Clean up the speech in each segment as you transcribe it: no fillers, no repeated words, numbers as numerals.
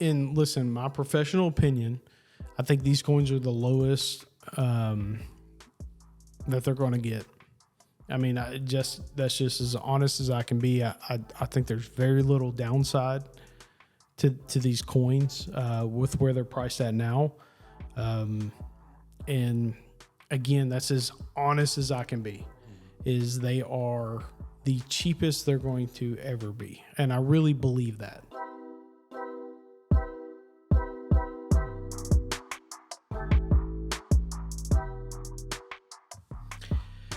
And listen, my professional opinion, I think these coins are the lowest that they're going to get. I mean, that's just as honest as I can be. I think there's very little downside to these coins with where they're priced at now. And again, that's as honest as I can be, is they are the cheapest they're going to ever be. And I really believe that.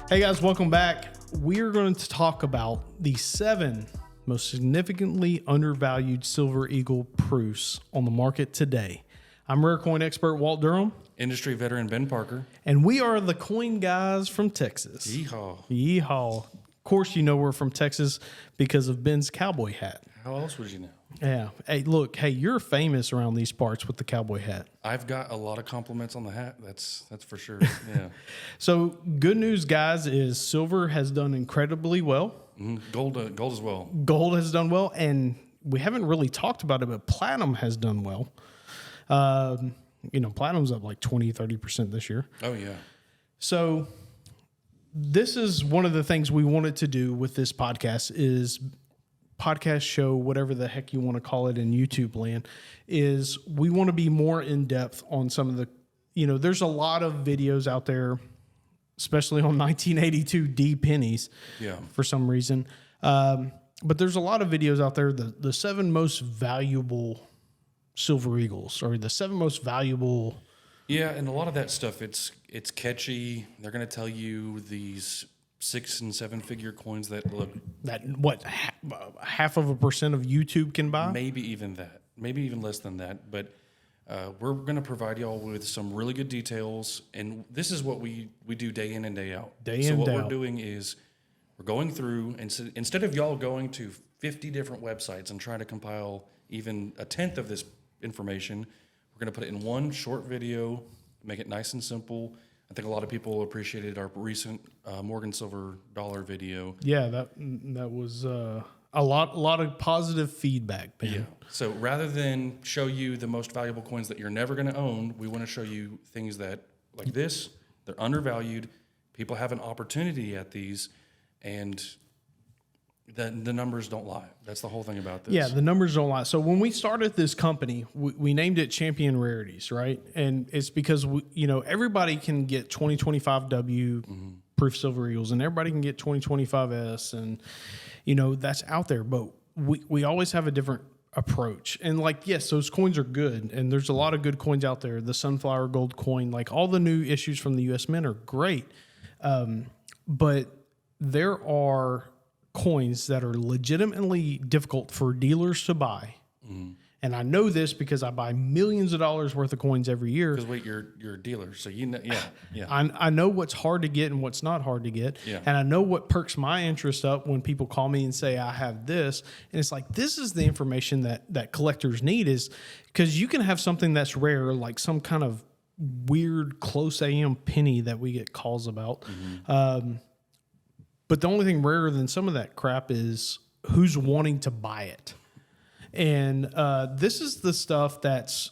Hey guys, welcome back. We are going to talk about the 7 most significantly undervalued Silver Eagle proofs on the market today. I'm rare coin expert Walt Durham. Industry veteran Ben Parker. And we are the coin guys from Texas. Yeehaw. Yeehaw. Of course, you know we're from Texas because of Ben's cowboy hat. How else would you know? Yeah. Hey, look, you're famous around these parts with the cowboy hat. I've got a lot of compliments on the hat. That's for sure. Yeah. So good news, guys, is silver has done incredibly well. Gold as well. Gold has done well, and we haven't really talked about it, but platinum has done well. Platinum's up like 20, 30% this year. Oh, yeah. So this is one of the things we wanted to do with this podcast is podcast show, whatever the heck you want to call it in YouTube land, is we want to be more in depth on some of the, there's a lot of videos out there, especially on 1982 D pennies for some reason. But there's a lot of videos out there, the 7 most valuable Silver Eagles, or the 7 most valuable. Yeah, and a lot of that stuff, it's catchy. They're going to tell you these 6 and 7 figure coins that look half of a percent of YouTube can buy. Maybe even that, maybe even less than that. But we're going to provide y'all with some really good details, and this is what we do day in and day out. So what we're doing is we're going through, and so instead of y'all going to 50 different websites and trying to compile even a tenth of this information, we're going to put it in one short video, make it nice and simple. I think a lot of people appreciated our recent Morgan Silver dollar video. Yeah, that was a lot of positive feedback, Ben. Yeah. So rather than show you the most valuable coins that you're never going to own, we want to show you things that, like this, they're undervalued. People have an opportunity at these, and the numbers don't lie. That's the whole thing about this. Yeah, the numbers don't lie. So when we started this company, we named it Champion Rarities, right? And it's because everybody can get 2025W proof Silver Eagles, and everybody can get 2025S, and that's out there. But we always have a different approach. And yes, those coins are good, and there's a lot of good coins out there. The Sunflower Gold coin, all the new issues from the U.S. Mint are great, but there are coins that are legitimately difficult for dealers to buy. And I know this because I buy millions of dollars worth of coins every year. Because you're a dealer, so yeah. I know what's hard to get and what's not hard to get. Yeah. And I know what perks my interest up when people call me and say, I have this. And it's this is the information that collectors need, is because you can have something that's rare, like some kind of weird close AM penny that we get calls about. But the only thing rarer than some of that crap is who's wanting to buy it. And this is the stuff that's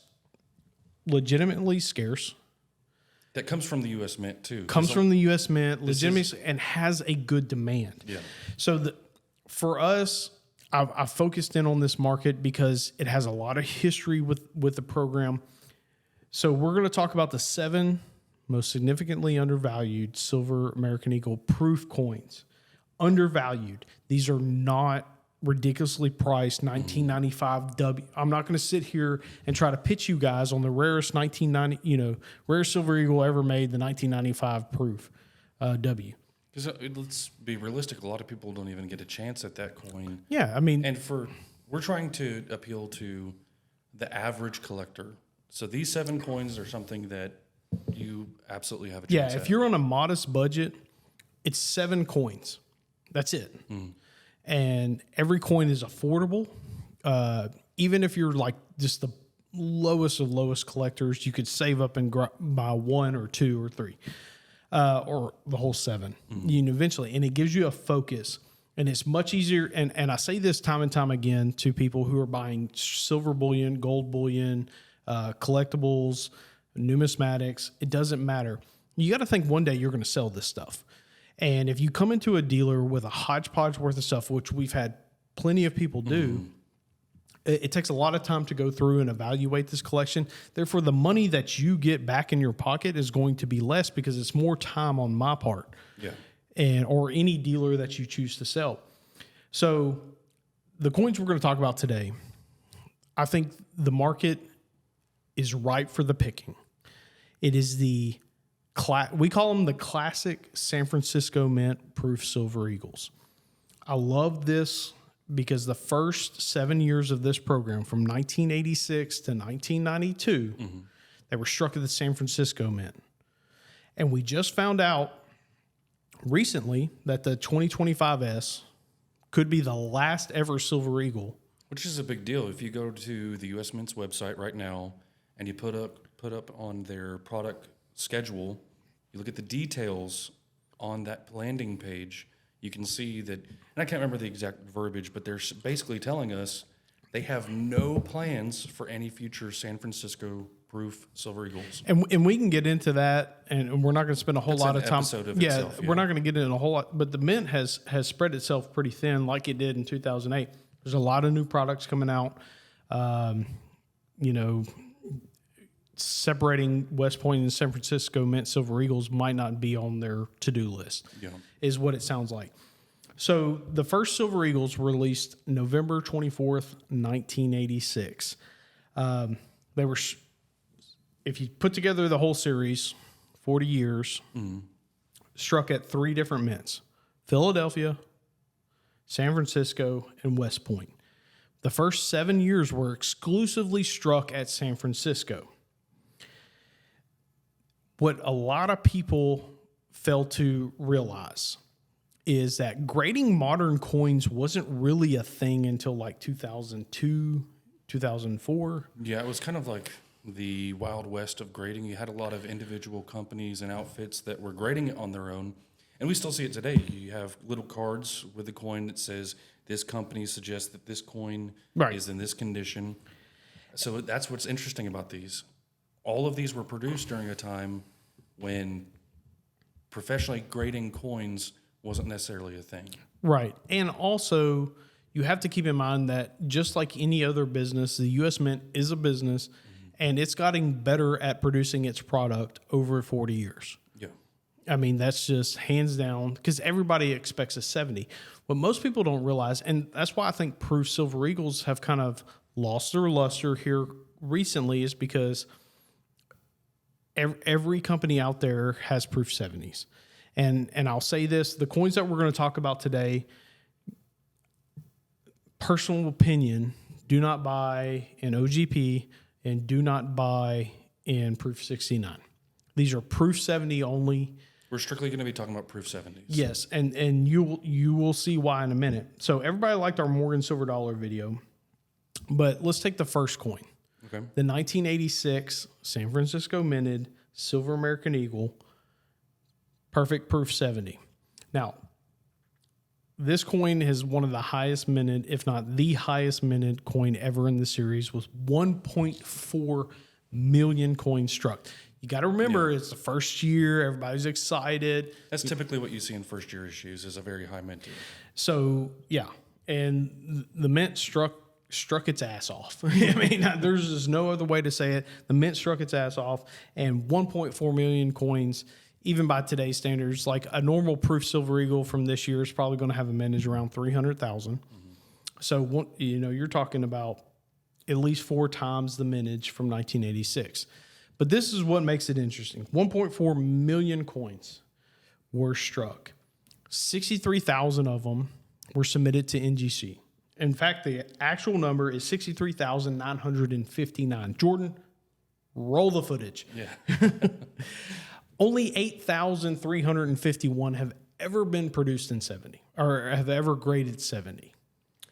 legitimately scarce. That comes from the U.S. Mint, too. Comes from the U.S. Mint, legitimately, and has a good demand. Yeah. So for us, I focused in on this market because it has a lot of history with the program. So we're going to talk about the 7 most significantly undervalued Silver American Eagle proof coins. Undervalued. These are not ridiculously priced 1995 W. I'm not going to sit here and try to pitch you guys on the rarest rarest Silver Eagle ever made, the 1995 proof W. Because let's be realistic, a lot of people don't even get a chance at that coin. Yeah, I mean, and we're trying to appeal to the average collector. So these 7 coins are something that you absolutely have a chance at. Yeah, if you're on a modest budget, it's 7 coins. That's it. And every coin is affordable. Even if you're just the lowest of lowest collectors, you could save up and buy 1 or 2 or 3, or the whole 7. Eventually, and it gives you a focus. And it's much easier. And I say this time and time again to people who are buying silver bullion, gold bullion, collectibles, numismatics. It doesn't matter. You got to think one day you're going to sell this stuff. And if you come into a dealer with a hodgepodge worth of stuff, which we've had plenty of people do, it takes a lot of time to go through and evaluate this collection. Therefore, the money that you get back in your pocket is going to be less because it's more time on my part. Yeah. And or any dealer that you choose to sell. So the coins we're going to talk about today, I think the market is ripe for the picking. It is we call them the classic San Francisco Mint proof silver eagles. I love this because the first 7 years of this program, from 1986 to 1992, they were struck at the San Francisco Mint. And we just found out recently that the 2025S could be the last ever silver eagle. Which is a big deal. If you go to the U.S. Mint's website right now and you put up on their product schedule, you look at the details on that landing page, you can see that, and I can't remember the exact verbiage, but they're basically telling us they have no plans for any future San Francisco proof silver eagles. And we can get into that, and we're not going to spend a whole lot of time. Itself, we're not going to get into a whole lot, but the Mint has spread itself pretty thin like it did in 2008. There's a lot of new products coming out. Separating West Point and San Francisco Mint silver eagles might not be on their to-do list, is what it sounds like. So the first silver eagles were released November 24th, 1986. They were, if you put together the whole series, 40 years, struck at 3 different mints: Philadelphia, San Francisco, and West Point. The first 7 years were exclusively struck at San Francisco. What a lot of people fail to realize is that grading modern coins wasn't really a thing until like 2002, 2004. Yeah, it was kind of like the Wild West of grading. You had a lot of individual companies and outfits that were grading it on their own. And we still see it today. You have little cards with a coin that says, this company suggests that this coin is in this condition. So that's what's interesting about these. All of these were produced during a time when professionally grading coins wasn't necessarily a thing. Right. And also, you have to keep in mind that just like any other business, the U.S. Mint is a business, and it's gotten better at producing its product over 40 years. Yeah. I mean, that's just hands down, because everybody expects a 70. What most people don't realize, and that's why I think proof silver eagles have kind of lost their luster here recently, is because every company out there has proof 70s. And I'll say this, the coins that we're going to talk about today, personal opinion, do not buy in OGP and do not buy in proof 69. These are proof 70 only. We're strictly going to be talking about proof 70s. Yes, and you will see why in a minute. So everybody liked our Morgan Silver Dollar video, but let's take the first coin. Okay. The 1986 San Francisco minted silver American Eagle, perfect proof 70. Now, this coin is one of the highest minted, if not the highest minted coin ever in the series, with 1.4 million coins struck. You got to remember, it's the first year. Everybody's excited. That's typically what you see in first year issues, is a very high minting. So, yeah. And the mint struck its ass off. I mean, there's just no other way to say it. The mint struck its ass off, and 1.4 million coins, even by today's standards, like a normal proof silver eagle from this year is probably going to have a mintage around 300,000. So, you're talking about at least 4 times the mintage from 1986. But this is what makes it interesting. 1.4 million coins were struck. 63,000 of them were submitted to NGC. In fact, the actual number is 63,959. Jordan, roll the footage. Yeah. Only 8,351 have ever been produced in 70, or have ever graded 70.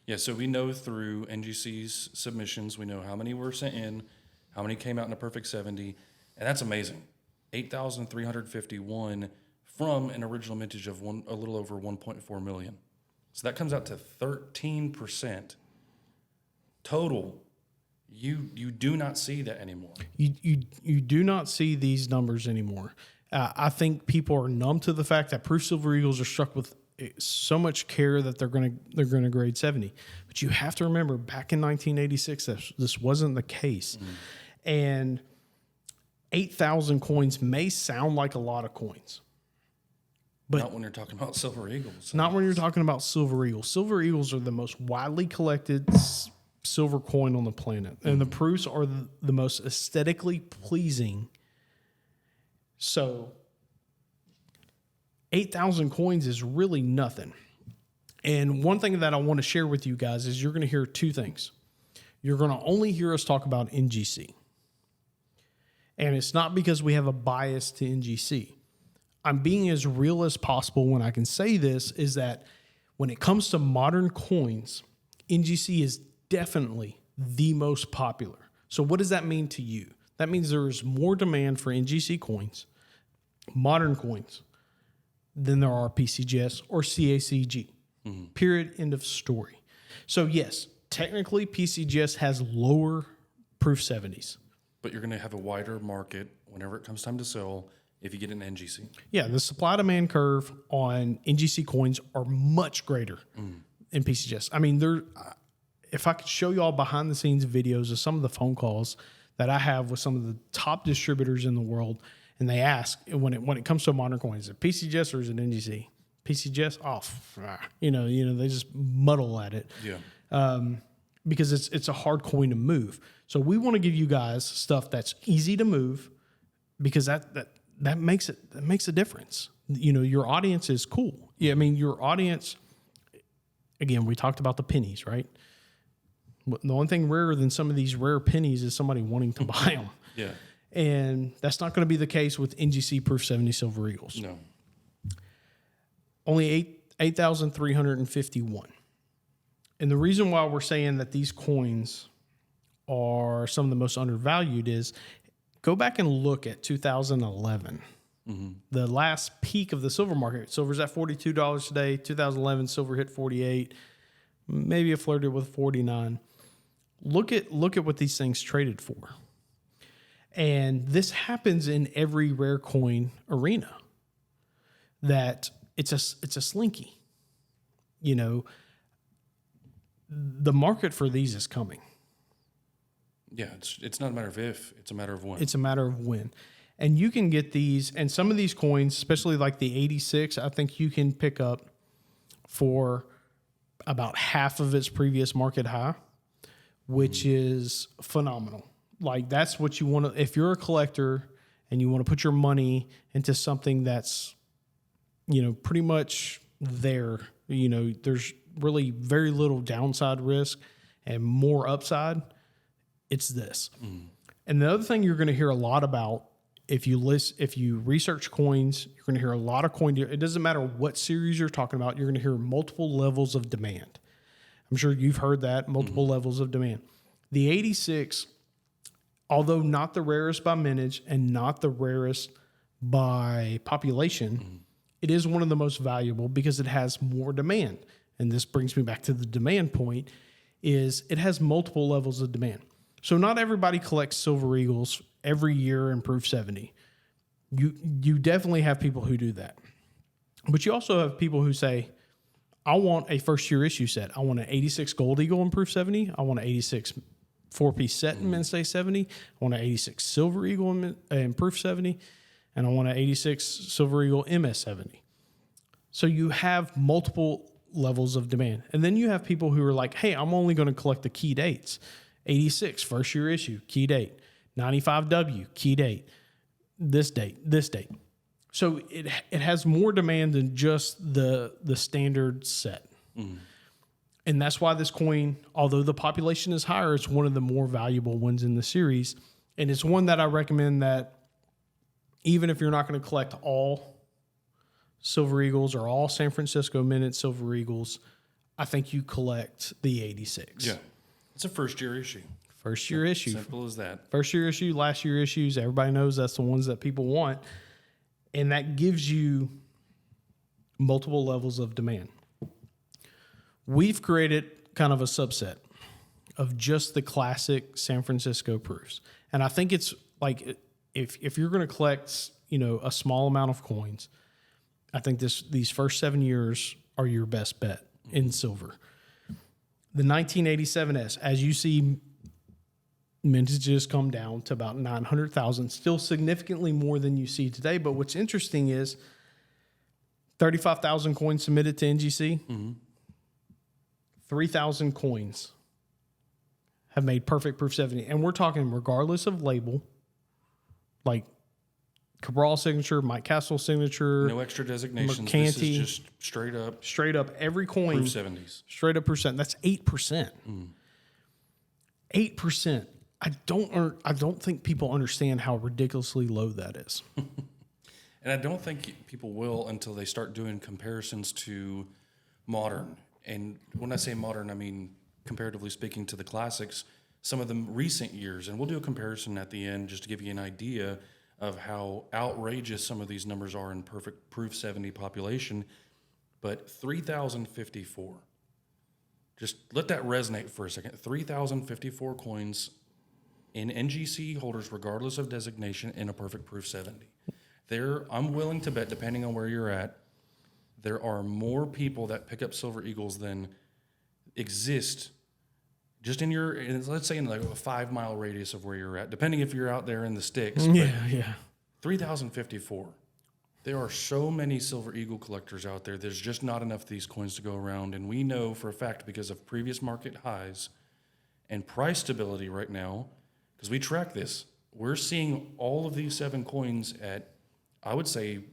Yeah, so we know through NGC's submissions, we know how many were sent in, how many came out in a perfect 70, and that's amazing. 8,351 from an original mintage of a little over 1.4 million. So that comes out to 13% total. You do not see that anymore. You do not see these numbers anymore. I think people are numb to the fact that proof silver eagles are struck with so much care that they're going to grade 70. But you have to remember, back in 1986, this wasn't the case. And 8,000 coins may sound like a lot of coins. But not when you're talking about silver eagles. Not when you're talking about silver eagles. Silver eagles are the most widely collected silver coin on the planet. And the proofs are the most aesthetically pleasing. So 8,000 coins is really nothing. And one thing that I want to share with you guys is you're going to hear two things. You're going to only hear us talk about NGC. And it's not because we have a bias to NGC. I'm being as real as possible when I can say this, is that when it comes to modern coins, NGC is definitely the most popular. So what does that mean to you? That means there is more demand for NGC coins, modern coins, than there are PCGS or CACG. Period. End of story. So yes, technically PCGS has lower proof 70s. But you're going to have a wider market whenever it comes time to sell if you get an NGC. Yeah, the supply-demand curve on NGC coins are much greater in PCGS. I mean, if I could show you all behind-the-scenes videos of some of the phone calls that I have with some of the top distributors in the world, and they ask, when it comes to a modern coin, is it PCGS or is it NGC? PCGS? They just muddle at it. Yeah. Because it's a hard coin to move. So we want to give you guys stuff that's easy to move, because that makes a difference. Your audience is cool. Yeah, I mean, your audience, again, we talked about the pennies, right? The only thing rarer than some of these rare pennies is somebody wanting to buy them. Yeah. And that's not going to be the case with NGC Proof 70 Silver Eagles. No. Only 8,351. And the reason why we're saying that these coins are some of the most undervalued is, go back and look at 2011. The last peak of the silver market. Silver's at $42 today. 2011, silver hit 48. Maybe it flirted with 49. Look at what these things traded for. And this happens in every rare coin arena. That it's a slinky. The market for these is coming. Yeah, it's not a matter of if, it's a matter of when. It's a matter of when. And you can get these, and some of these coins, especially like the 86, I think you can pick up for about half of its previous market high, which is phenomenal. Like, that's what you want to, if you're a collector and you want to put your money into something that's, pretty much there, there's really very little downside risk and more upside, it's this. And the other thing you're going to hear a lot about, if you research coins, you're going to hear a lot of it doesn't matter what series you're talking about, you're going to hear multiple levels of demand. I'm sure you've heard that, multiple levels of demand. The 86, although not the rarest by mintage and not the rarest by population, it is one of the most valuable because it has more demand. And this brings me back to the demand point, is it has multiple levels of demand. So not everybody collects silver eagles every year in proof 70. You definitely have people who do that. But you also have people who say, I want a first year issue set. I want an 86 gold eagle in proof 70. I want an 86 4-piece set in Mainstay 70. I want an 86 silver eagle in proof 70. And I want an 86 silver eagle MS 70. So you have multiple levels of demand. And then you have people who are like, hey, I'm only going to collect the key dates. 86, first year issue, key date. 95W, key date. This date. So it has more demand than just the standard set. And that's why this coin, although the population is higher, it's one of the more valuable ones in the series. And it's one that I recommend that even if you're not going to collect all Silver Eagles or all San Francisco Minute Silver Eagles, I think you collect the 86. Yeah. It's a first year issue. First year issue. Simple as that. First year issue, last year issues. Everybody knows that's the ones that people want. And that gives you multiple levels of demand. We've created kind of a subset of just the classic San Francisco proofs. And I think it's like if you're going to collect, a small amount of coins, I think these first 7 years are your best bet in silver. The 1987S, as you see, mintages come down to about 900,000, still significantly more than you see today. But what's interesting is 35,000 coins submitted to NGC. 3,000 coins have made perfect proof 70. And we're talking regardless of label, like Cabral signature, Mike Castle signature. No extra designations. Mercanti, this is just straight up. Straight up every coin. Proof 70s. Straight up percent. That's 8%. 8%. I don't think people understand how ridiculously low that is. And I don't think people will until they start doing comparisons to modern. And when I say modern, I mean comparatively speaking to the classics, some of the recent years. And we'll do a comparison at the end just to give you an idea of how outrageous some of these numbers are in perfect proof 70 population. But 3,054. Just let that resonate for a second. 3,054 coins in NGC holders, regardless of designation, in a perfect proof 70. I'm willing to bet, depending on where you're at, there are more people that pick up Silver Eagles than exist just let's say in like a 5 mile radius of where you're at, depending if you're out there in the sticks. Yeah. 3,054. There are so many Silver Eagle collectors out there. There's just not enough of these coins to go around. And we know for a fact, because of previous market highs and price stability right now, because we track this, we're seeing all of these 7 coins at, I would say,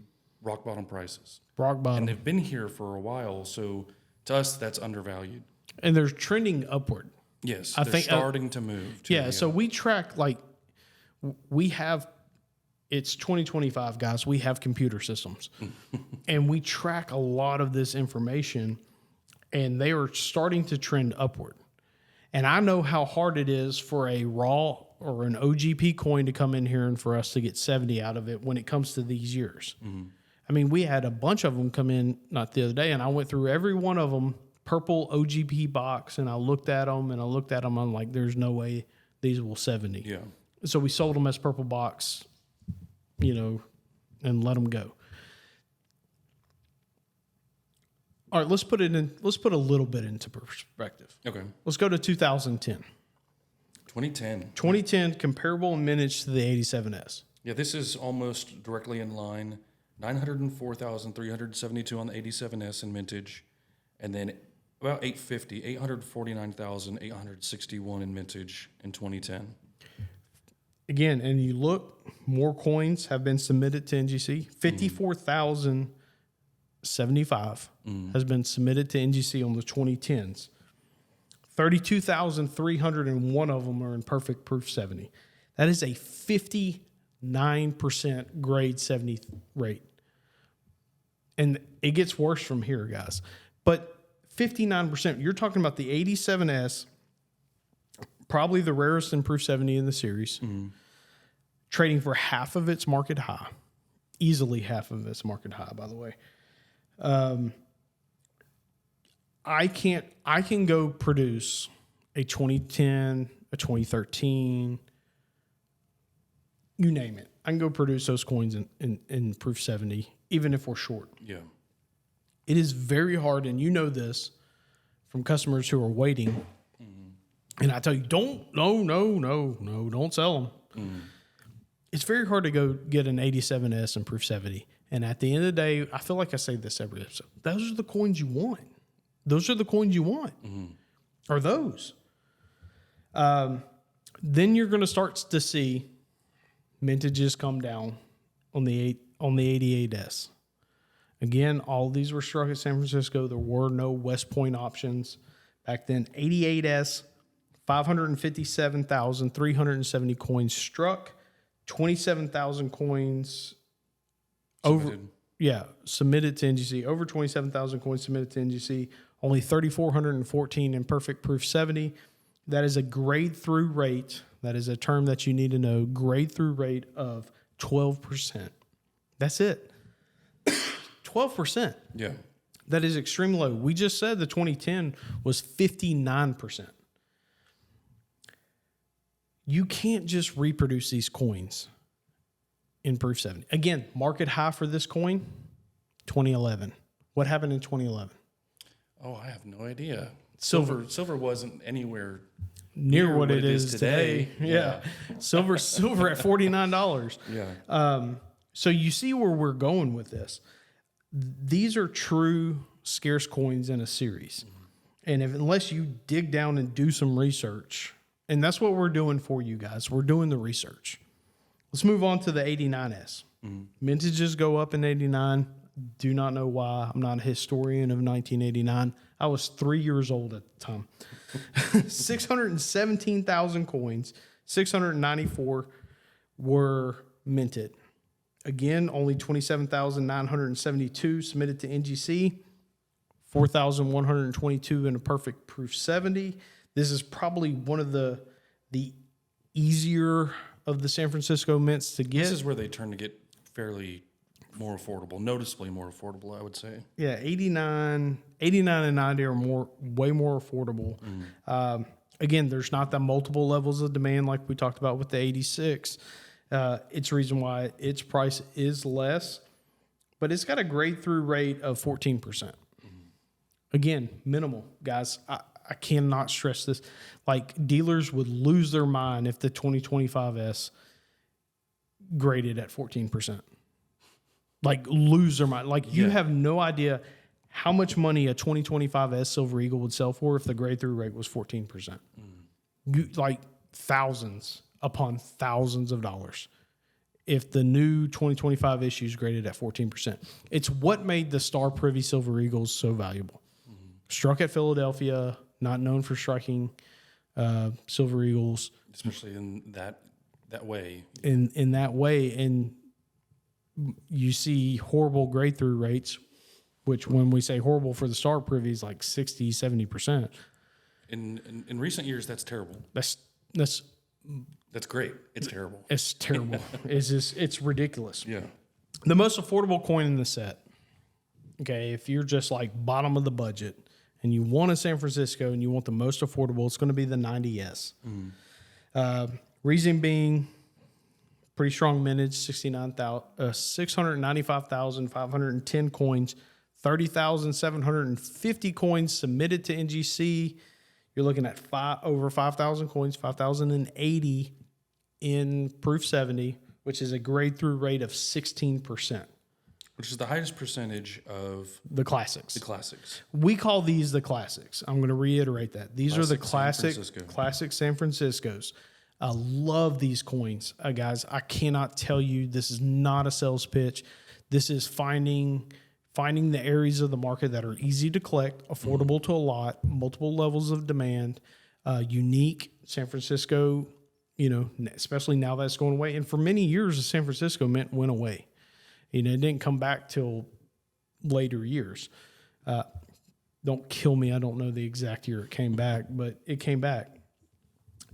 rock bottom prices. Rock bottom. And they've been here for a while. So to us, that's undervalued. And they're trending upward. Yes, they're starting to move. So we track, it's 2025, guys. We have computer systems. And we track a lot of this information, and they are starting to trend upward. And I know how hard it is for a raw or an OGP coin to come in here and for us to get 70 out of it when it comes to these years. I mean, we had a bunch of them come in, not the other day, and I went through every one of them, purple OGP box, and I looked at them, I'm like, there's no way these will 70. Yeah. So we sold them as purple box, and let them go. All right, let's put a little bit into perspective. Okay. Let's go to 2010. 2010, comparable in mintage to the 87S. Yeah, this is almost directly in line. 904,372 on the 87S in mintage, and then about 849,861 in mintage in 2010. Again, and you look, more coins have been submitted to NGC. 54,075 has been submitted to NGC on the 2010s. 32,301 of them are in perfect proof 70. That is a 59% grade 70 rate. And it gets worse from here, guys. But 59%, you're talking about the 87S, probably the rarest in proof 70 in the series, trading for half of its market high. Easily half of its market high, by the way. I can go produce a 2010, a 2013, you name it. I can go produce those coins in proof 70, even if we're short. Yeah. It is very hard, and you know this from customers who are waiting. And I tell you, don't sell them. It's very hard to go get an 87S and proof 70. And at the end of the day, I feel like I say this every episode. Those are the coins you want. Those are the coins you want. Are those. Then you're going to start to see mintages come down on the 88S. Again, all of these were struck at San Francisco. There were no West Point options back then. 88S, 557,370 coins struck. 27,000 coins submitted to NGC. Over 27,000 coins submitted to NGC. Only 3,414 in perfect proof 70. That is a grade through rate. That is a term that you need to know. Grade through rate of 12%. That's it. 12%. Yeah. That is extremely low. We just said the 2010 was 59%. You can't just reproduce these coins in Proof 70. Again, market high for this coin, 2011. What happened in 2011? Oh, I have no idea. Silver wasn't anywhere near what it is today. Yeah. Silver at $49. Yeah. So you see where we're going with this. These are true scarce coins in a series. And unless you dig down and do some research, and that's what we're doing for you guys. We're doing the research. Let's move on to the 89S. Mintages go up in 89. Do not know why. I'm not a historian of 1989. I was 3 years old at the time. 617,000 coins, 694 were minted. Again, only 27,972 submitted to NGC, 4,122 in a perfect Proof 70. This is probably one of the easier of the San Francisco mints to get. This is where they turn to get fairly more affordable, noticeably more affordable, I would say. Yeah, 89 and 90 are way more affordable. Again, there's not the multiple levels of demand like we talked about with the 86. It's the reason why its price is less, but it's got a grade through rate of 14%. Again, minimal, guys. I cannot stress this. Like, dealers would lose their mind if the 2025S graded at 14%. Like, lose their mind. Like, you have no idea how much money a 2025S Silver Eagle would sell for if the grade through rate was 14%. You, like, thousands upon thousands of dollars if the new 2025 issue is graded at 14%. It's what made the Star Privy Silver Eagles so valuable. Struck at Philadelphia, not known for striking Silver Eagles. Especially in that way. In that way, and you see horrible grade through rates, which when we say horrible for the Star Privy is like 60, 70%. In recent years, that's terrible. That's great. It's terrible. It's terrible. It's ridiculous. Yeah. The most affordable coin in the set. Okay, if you're just like bottom of the budget and you want a San Francisco and you want the most affordable, it's going to be the 90S. Reason being, pretty strong mintage, 695,510 coins, 30,750 coins submitted to NGC. You're looking at over 5,000 coins, 5,080 in Proof 70, which is a grade through rate of 16%. Which is the highest percentage of the classics. The classics. We call these the classics. I'm going to reiterate that. These are the classic San Franciscos. I love these coins, guys. I cannot tell you, this is not a sales pitch. This is finding the areas of the market that are easy to collect, affordable to a lot, multiple levels of demand, unique. San Francisco, especially now that's going away. And for many years, the San Francisco mint went away. It didn't come back till later years. Don't kill me. I don't know the exact year it came back, but it came back.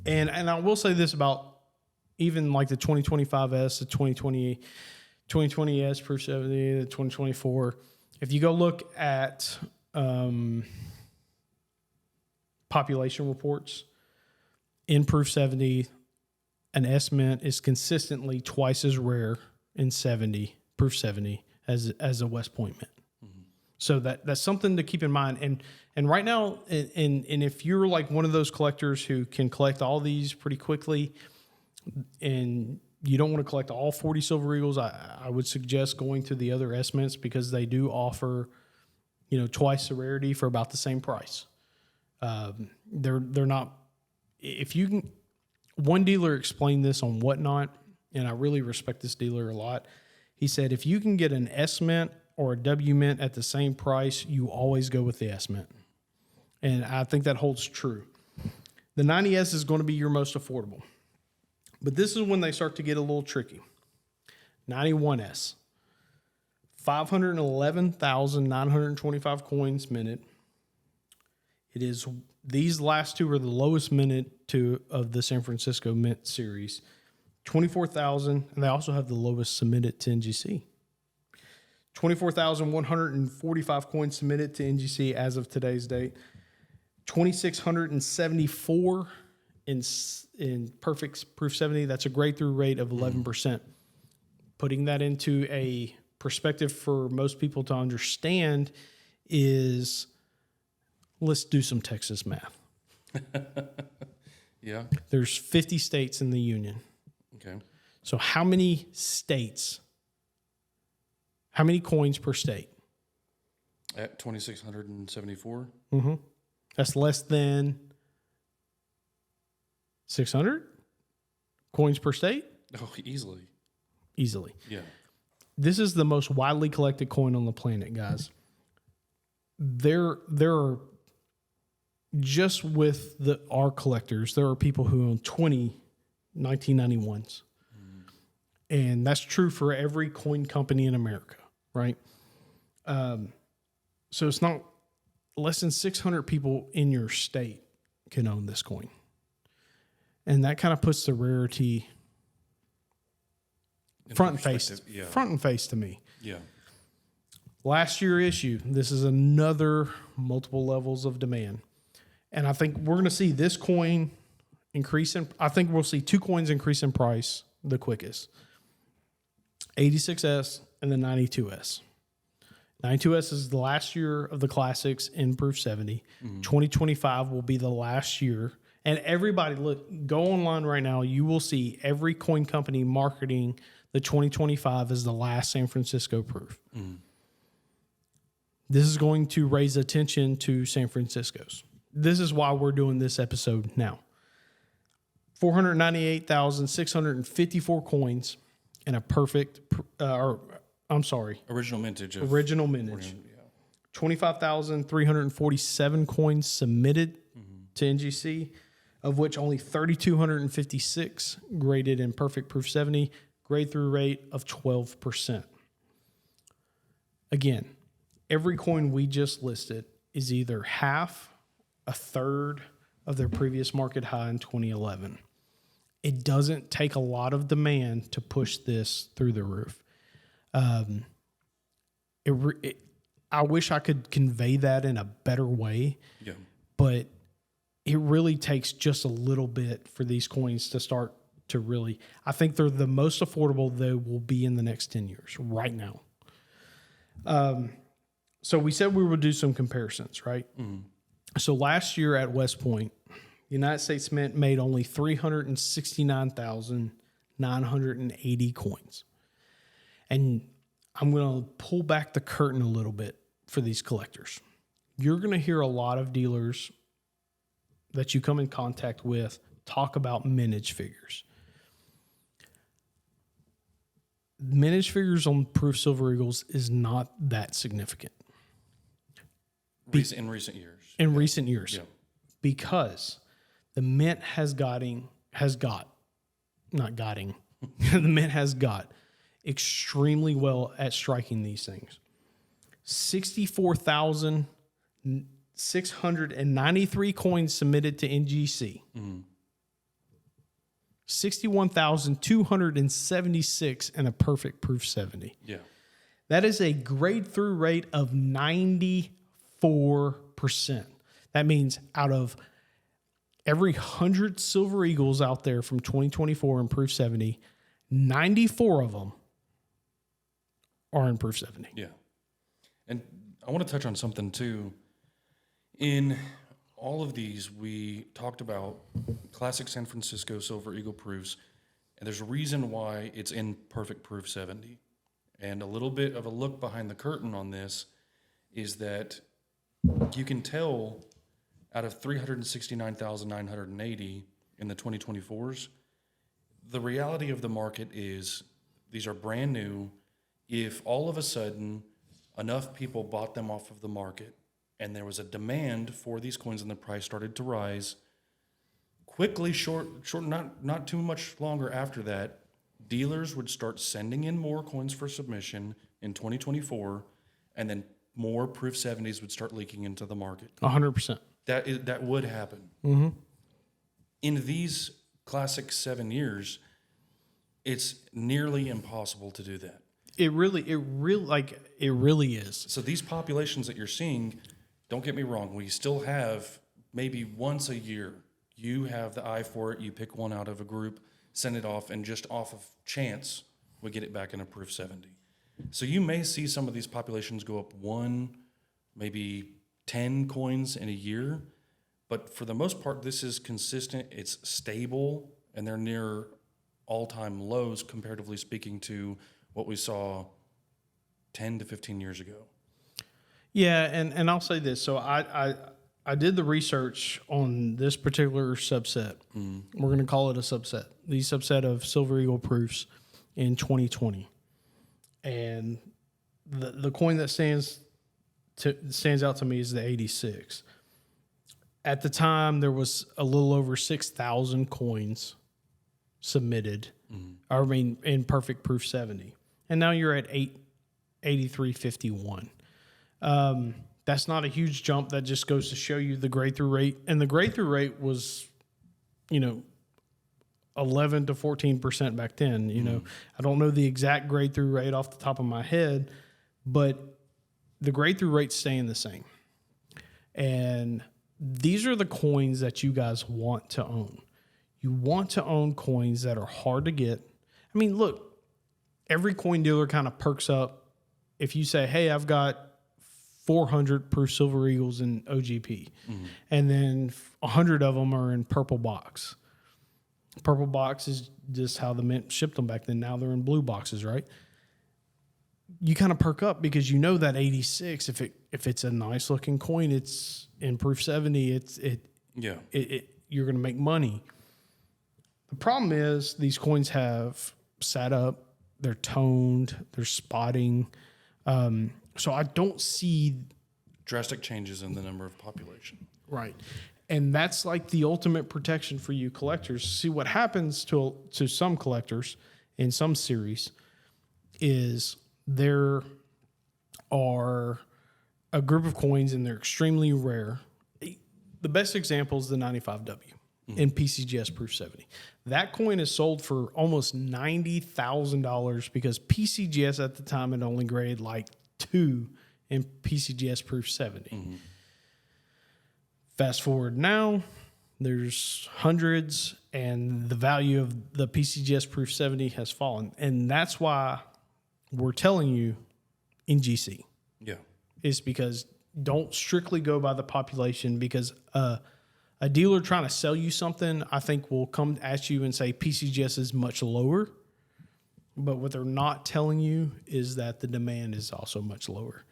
And I will say this about even like the 2025S, the 2020S Proof 70, the 2024. If you go look at population reports in Proof 70, an S mint is consistently twice as rare in Proof 70 as a West Point mint. So that's something to keep in mind. And right now, and if you're like one of those collectors who can collect all these pretty quickly, and you don't want to collect all 40 Silver Eagles, I would suggest going to the other S mints because they do offer, twice the rarity for about the same price. They're not. If you can, one dealer explained this on Whatnot, and I really respect this dealer a lot. He said, if you can get an S mint or a W mint at the same price, you always go with the S mint. And I think that holds true. The 90S is going to be your most affordable. But this is when they start to get a little tricky. 91S, 511,925 coins minted. It is, these last two are the lowest minted of the San Francisco Mint series. 24,000, and they also have the lowest submitted to NGC. 24,145 coins submitted to NGC as of today's date. 2,674 in perfect proof 70. That's a grade through rate of 11%. Putting that into a perspective for most people to understand is, let's do some Texas math. Yeah. There's 50 states in the union. Okay. So how many coins per state? At 2,674? Mm-hmm. That's less than 600 coins per state? Oh, easily. Easily. Yeah. This is the most widely collected coin on the planet, guys. There are, just with our collectors, there are people who own 20 1991s. And that's true for every coin company in America, right? So it's not less than 600 people in your state can own this coin. And that kind of puts the rarity front and face to me. Yeah. Last year issue, this is another multiple levels of demand. And I think we're going to see this coin increase I think we'll see two coins increase in price the quickest. 86S and the 92S. 92S is the last year of the classics in proof 70. 2025 will be the last year. And everybody, look, go online right now. You will see every coin company marketing the 2025 as the last San Francisco proof. This is going to raise attention to San Francisco's. This is why we're doing this episode now. 498,654 coins in a perfect, Original mintage. Original mintage. 25,347 coins submitted to NGC, of which only 3,256 graded in perfect proof 70, grade through rate of 12%. Again, every coin we just listed is either half, a third of their previous market high in 2011. It doesn't take a lot of demand to push this through the roof. I wish I could convey that in a better way, but it really takes just a little bit for these coins to start to really, I think they're the most affordable they will be in the next 10 years right now. So we said we would do some comparisons, right? So last year at West Point, the United States Mint made only 369,980 coins. And I'm going to pull back the curtain a little bit for these collectors. You're going to hear a lot of dealers that you come in contact with talk about mintage figures. Mintage figures on proof Silver Eagles is not that significant. In recent years. In recent years. Yeah. Because the Mint the Mint has got extremely well at striking these things. 64,693 coins submitted to NGC. 61,276 in a perfect proof 70. Yeah. That is a grade through rate of 94%. That means out of every 100 Silver Eagles out there from 2024 in proof 70, 94 of them are in proof 70. Yeah. And I want to touch on something too. In all of these, we talked about classic San Francisco Silver Eagle proofs, and there's a reason why it's in perfect proof 70. And a little bit of a look behind the curtain on this is that you can tell out of 369,980 in the 2024s, the reality of the market is these are brand new. If all of a sudden enough people bought them off of the market and there was a demand for these coins and the price started to rise, quickly, not too much longer after that, dealers would start sending in more coins for submission in 2024, and then more proof 70s would start leaking into the market. 100%. That would happen. In these classic 7 years, it's nearly impossible to do that. It really is. So these populations that you're seeing, don't get me wrong, we still have maybe once a year, you have the eye for it, you pick one out of a group, send it off, and just off of chance, we get it back in a proof 70. So you may see some of these populations go up 1, maybe 10 coins in a year, but for the most part, this is consistent, it's stable, and they're near all-time lows, comparatively speaking, to what we saw 10 to 15 years ago. Yeah, and I'll say this. So I did the research on this particular subset. We're going to call it a subset. The subset of Silver Eagle proofs in 2020. And the coin that stands out to me is the 86. At the time, there was a little over 6,000 coins submitted, in perfect proof 70. And now you're at 8351. That's not a huge jump. That just goes to show you the grade through rate. And the grade through rate was, 11 to 14% back then. I don't know the exact grade through rate off the top of my head, but the grade through rate's staying the same. And these are the coins that you guys want to own. You want to own coins that are hard to get. I mean, look, every coin dealer kind of perks up if you say, hey, I've got 400 proof Silver Eagles in OGP, and then 100 of them are in purple box. Purple box is just how the mint shipped them back then. Now they're in blue boxes, right? You kind of perk up because you know that 86, if it's a nice looking coin, it's in proof 70, you're going to make money. The problem is these coins have sat up, they're toned, they're spotting. So I don't see drastic changes in the number of population. Right. And that's like the ultimate protection for you collectors. See, what happens to some collectors in some series is there are a group of coins and they're extremely rare. The best example is the 95W in PCGS Proof 70. That coin is sold for almost $90,000 because PCGS at the time had only graded like 2 in PCGS Proof 70. Fast forward now, there's hundreds, and the value of the PCGS Proof 70 has fallen. And that's why we're telling you in GC. Yeah. Is because don't strictly go by the population, because a dealer trying to sell you something, I think, will come at you and say PCGS is much lower. But what they're not telling you is that the demand is also much lower.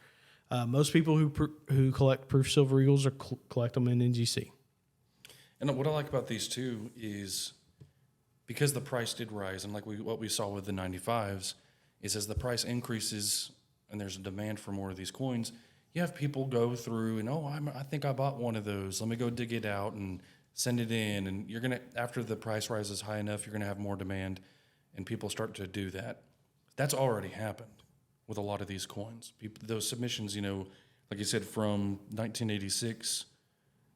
Most people who collect proof Silver Eagles collect them in NGC. And what I like about these too is because the price did rise, and like what we saw with the 95s, is as the price increases and there's a demand for more of these coins, you have people go through and, I think I bought one of those. Let me go dig it out and send it in. And you're going to, after the price rises high enough, you're going to have more demand, and people start to do that. That's already happened with a lot of these coins. Those submissions, like you said, from 1986,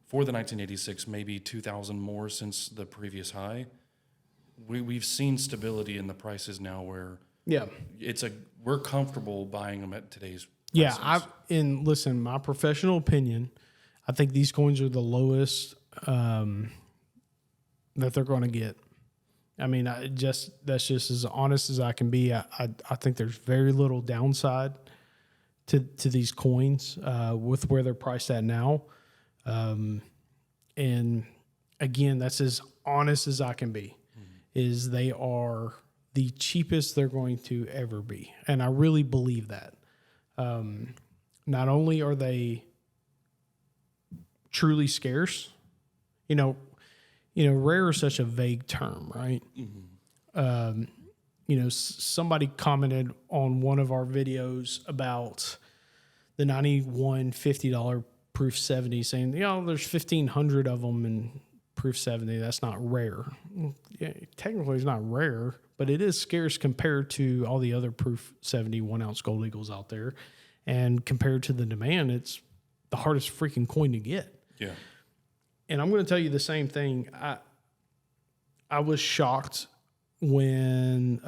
for the 1986, maybe 2,000 more since the previous high. We've seen stability in the prices now where we're comfortable buying them at today's prices. Listen, my professional opinion, I think these coins are the lowest that they're going to get. I mean, that's just as honest as I can be. I think there's very little downside to these coins with where they're priced at now. And again, that's as honest as I can be. Is they are the cheapest they're going to ever be, and I really believe that. Not only are they truly scarce, rare is such a vague term, right? Somebody commented on one of our videos about the 91 $50 proof 70, saying, there's 1,500 of them in proof 70. That's not rare. Yeah, technically, it's not rare, but it is scarce compared to all the other proof 70 1-ounce gold eagles out there. And compared to the demand, it's the hardest freaking coin to get. Yeah. And I'm going to tell you the same thing. I was shocked when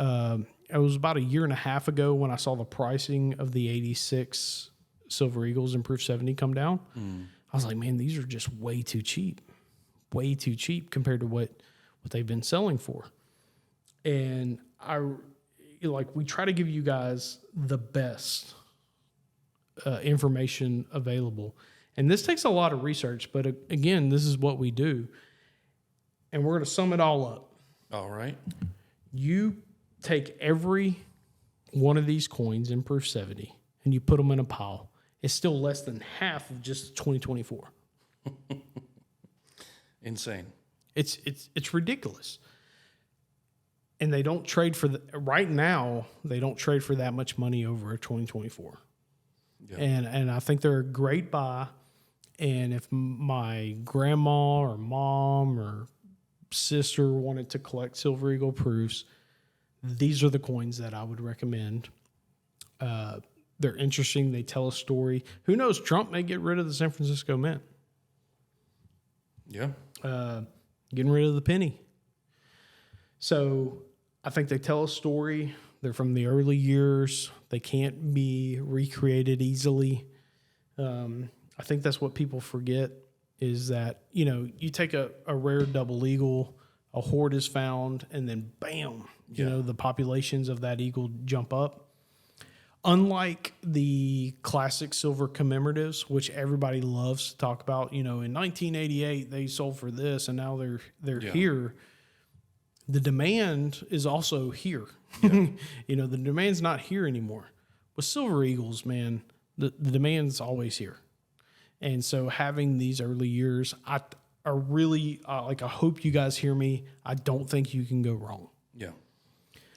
it was about a year and a half ago when I saw the pricing of the 86 Silver Eagles in Proof 70 come down. I was like, man, these are just way too cheap compared to what they've been selling for. And we try to give you guys the best information available. And this takes a lot of research, but again, this is what we do. And we're going to sum it all up. All right. You take every one of these coins in Proof 70 and you put them in a pile. It's still less than half of just 2024. Insane. It's ridiculous. And they don't trade for right now. They don't trade for that much money over a 2024. Yeah. And I think they're a great buy. And if my grandma or mom or sister wanted to collect Silver Eagle proofs, these are the coins that I would recommend. They're interesting. They tell a story. Who knows? Trump may get rid of the San Francisco Mint. Yeah. Getting rid of the penny. So I think they tell a story. They're from the early years. They can't be recreated easily. I think that's what people forget is that, you take a rare double eagle, a hoard is found, and then bam, the populations of that eagle jump up. Unlike the classic silver commemoratives, which everybody loves to talk about, in 1988 they sold for this and now they're here. The demand is also here. Yeah. The demand's not here anymore. With Silver Eagles, man, the demand's always here. And so having these early years, I really I hope you guys hear me. I don't think you can go wrong. Yeah,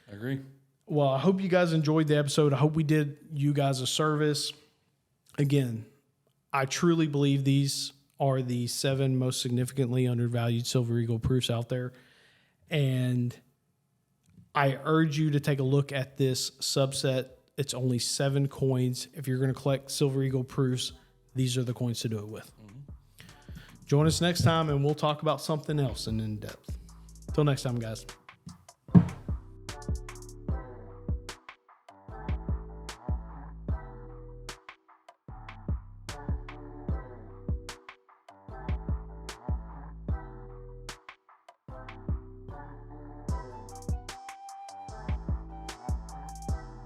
I agree. Well, I hope you guys enjoyed the episode. I hope we did you guys a service. Again, I truly believe these are the 7 most significantly undervalued Silver Eagle proofs out there. And I urge you to take a look at this subset. It's only 7 coins. If you're going to collect Silver Eagle proofs, these are the coins to do it with. Join us next time, and we'll talk about something else in depth. Till next time, guys.